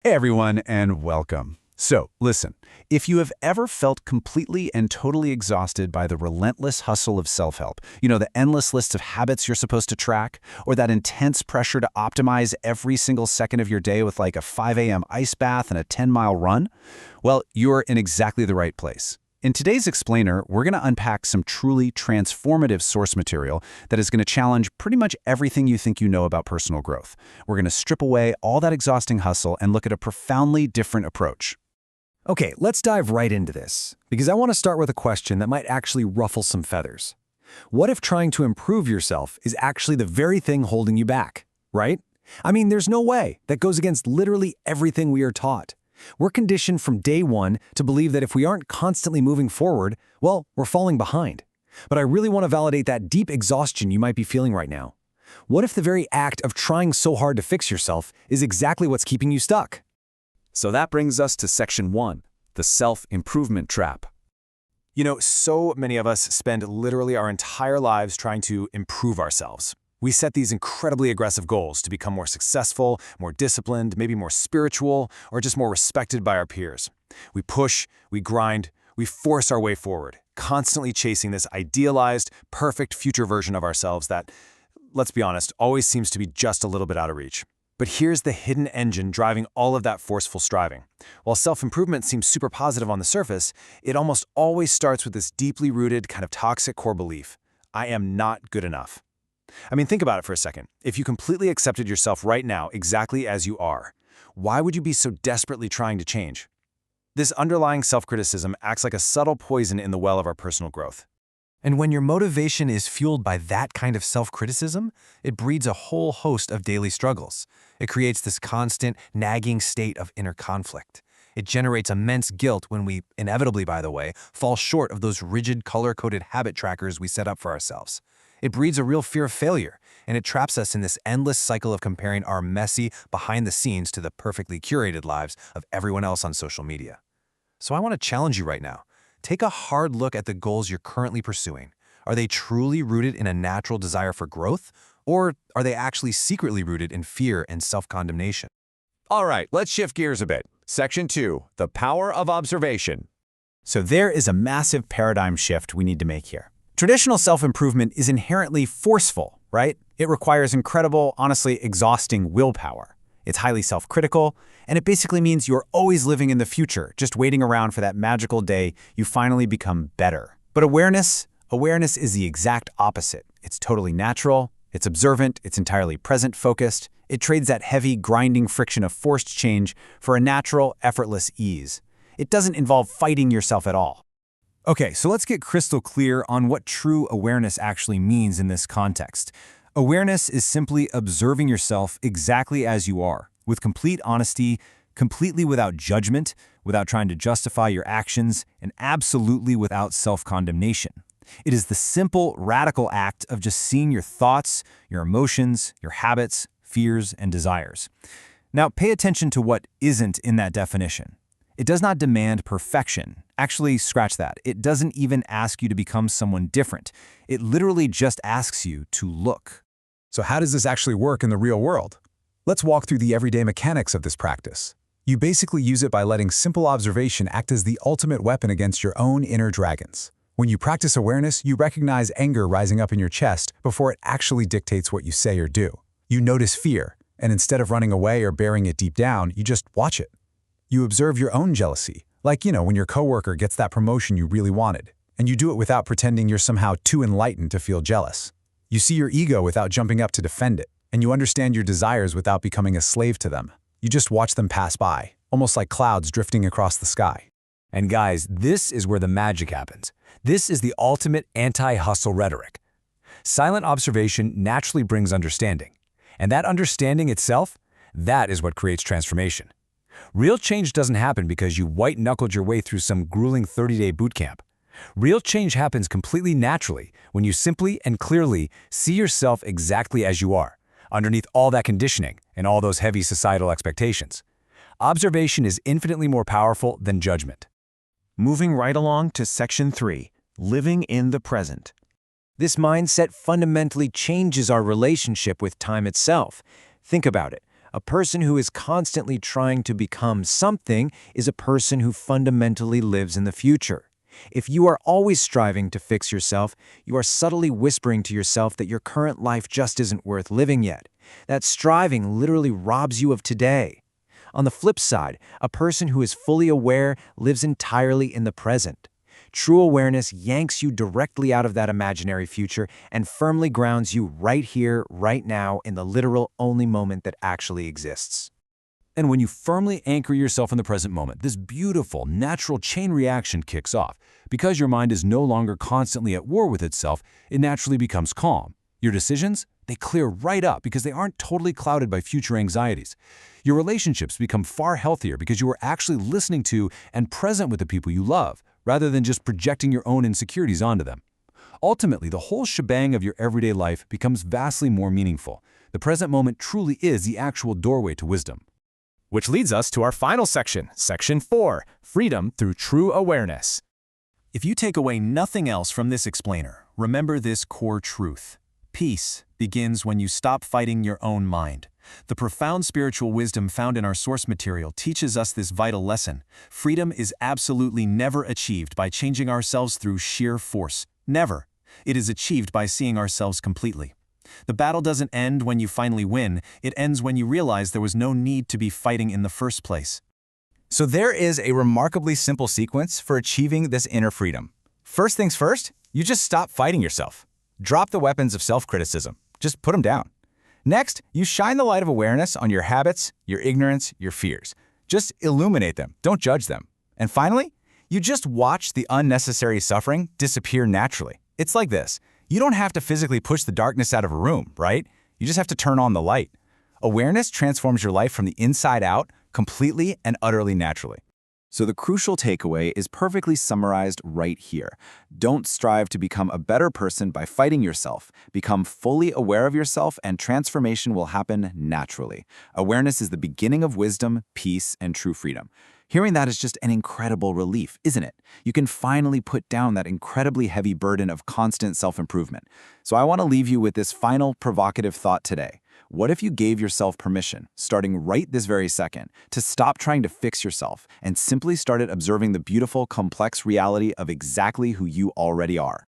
Hey everyone, and welcome. So, listen, if you have ever felt completely and totally exhausted by the relentless hustle of self-help, the endless list of habits you're supposed to track, or that intense pressure to optimize every single second of your day with like a 5 a.m. ice bath and a 10-mile run, well, you're in exactly the right place. In today's Explainer, we're going to unpack some truly transformative source material that is going to challenge pretty much everything you think you know about personal growth. We're going to strip away all that exhausting hustle and look at a profoundly different approach. Okay, let's dive right into this, because I want to start with a question that might actually ruffle some feathers. What if trying to improve yourself is actually the very thing holding you back, right? I mean, there's no way. That goes against literally everything we are taught. We're conditioned from day one to believe that if we aren't constantly moving forward, well, we're falling behind. But I really want to validate that deep exhaustion you might be feeling right now. What if the very act of trying so hard to fix yourself is exactly what's keeping you stuck? So that brings us to Section 1, the self-improvement trap. So many of us spend literally our entire lives trying to improve ourselves. We set these incredibly aggressive goals to become more successful, more disciplined, maybe more spiritual, or just more respected by our peers. We push, we grind, we force our way forward, constantly chasing this idealized, perfect future version of ourselves that, let's be honest, always seems to be just a little bit out of reach. But here's the hidden engine driving all of that forceful striving. While self-improvement seems super positive on the surface, it almost always starts with this deeply rooted kind of toxic core belief: I am not good enough. I mean, think about it for a second. If you completely accepted yourself right now exactly as you are, why would you be so desperately trying to change? This underlying self-criticism acts like a subtle poison in the well of our personal growth. And when your motivation is fueled by that kind of self-criticism, it breeds a whole host of daily struggles. It creates this constant, nagging state of inner conflict. It generates immense guilt when we, inevitably by the way, fall short of those rigid, color-coded habit trackers we set up for ourselves. It breeds a real fear of failure, and it traps us in this endless cycle of comparing our messy, behind-the-scenes to the perfectly curated lives of everyone else on social media. So I want to challenge you right now. Take a hard look at the goals you're currently pursuing. Are they truly rooted in a natural desire for growth, or are they actually secretly rooted in fear and self-condemnation? All right, let's shift gears a bit. Section 2, the power of observation. So there is a massive paradigm shift we need to make here. Traditional self-improvement is inherently forceful, right? It requires incredible, honestly exhausting willpower. It's highly self-critical, and it basically means you're always living in the future, just waiting around for that magical day you finally become better. But awareness is the exact opposite. It's totally natural, it's observant, it's entirely present-focused. It trades that heavy, grinding friction of forced change for a natural, effortless ease. It doesn't involve fighting yourself at all. Okay, so let's get crystal clear on what true awareness actually means in this context. Awareness is simply observing yourself exactly as you are, with complete honesty, completely without judgment, without trying to justify your actions, and absolutely without self-condemnation. It is the simple, radical act of just seeing your thoughts, your emotions, your habits, fears, and desires. Now, pay attention to what isn't in that definition. It does not demand perfection. Actually, scratch that. It doesn't even ask you to become someone different. It literally just asks you to look. So how does this actually work in the real world? Let's walk through the everyday mechanics of this practice. You basically use it by letting simple observation act as the ultimate weapon against your own inner dragons. When you practice awareness, you recognize anger rising up in your chest before it actually dictates what you say or do. You notice fear, and instead of running away or burying it deep down, you just watch it. You observe your own jealousy, like when your coworker gets that promotion you really wanted, and you do it without pretending you're somehow too enlightened to feel jealous. You see your ego without jumping up to defend it, and you understand your desires without becoming a slave to them. You just watch them pass by, almost like clouds drifting across the sky. And guys, this is where the magic happens. This is the ultimate anti-hustle rhetoric. Silent observation naturally brings understanding. And that understanding itself, that is what creates transformation. Real change doesn't happen because you white-knuckled your way through some grueling 30-day boot camp. Real change happens completely naturally when you simply and clearly see yourself exactly as you are, underneath all that conditioning and all those heavy societal expectations. Observation is infinitely more powerful than judgment. Moving right along to Section 3, living in the present. This mindset fundamentally changes our relationship with time itself. Think about it. A person who is constantly trying to become something is a person who fundamentally lives in the future. If you are always striving to fix yourself, you are subtly whispering to yourself that your current life just isn't worth living yet. That striving literally robs you of today. On the flip side, a person who is fully aware lives entirely in the present. True awareness yanks you directly out of that imaginary future and firmly grounds you right here, right now, in the literal only moment that actually exists. And when you firmly anchor yourself in the present moment, this beautiful, natural chain reaction kicks off. Because your mind is no longer constantly at war with itself, it naturally becomes calm. Your decisions, they clear right up because they aren't totally clouded by future anxieties. Your relationships become far healthier because you are actually listening to and present with the people you love, rather than just projecting your own insecurities onto them. Ultimately, the whole shebang of your everyday life becomes vastly more meaningful. The present moment truly is the actual doorway to wisdom. Which leads us to our final section, Section 4, Freedom Through True Awareness. If you take away nothing else from this explainer, remember this core truth. Peace begins when you stop fighting your own mind. The profound spiritual wisdom found in our source material teaches us this vital lesson. Freedom is absolutely never achieved by changing ourselves through sheer force. Never. It is achieved by seeing ourselves completely. The battle doesn't end when you finally win, it ends when you realize there was no need to be fighting in the first place. So there is a remarkably simple sequence for achieving this inner freedom. First things first, you just stop fighting yourself. Drop the weapons of self-criticism. Just put them down. Next, you shine the light of awareness on your habits, your ignorance, your fears. Just illuminate them, don't judge them. And finally, you just watch the unnecessary suffering disappear naturally. It's like this. You don't have to physically push the darkness out of a room, right? You just have to turn on the light. Awareness transforms your life from the inside out, completely and utterly naturally. So the crucial takeaway is perfectly summarized right here. Don't strive to become a better person by fighting yourself. Become fully aware of yourself and transformation will happen naturally. Awareness is the beginning of wisdom, peace, and true freedom. Hearing that is just an incredible relief, isn't it? You can finally put down that incredibly heavy burden of constant self-improvement. So I want to leave you with this final provocative thought today. What if you gave yourself permission, starting right this very second, to stop trying to fix yourself and simply started observing the beautiful, complex reality of exactly who you already are?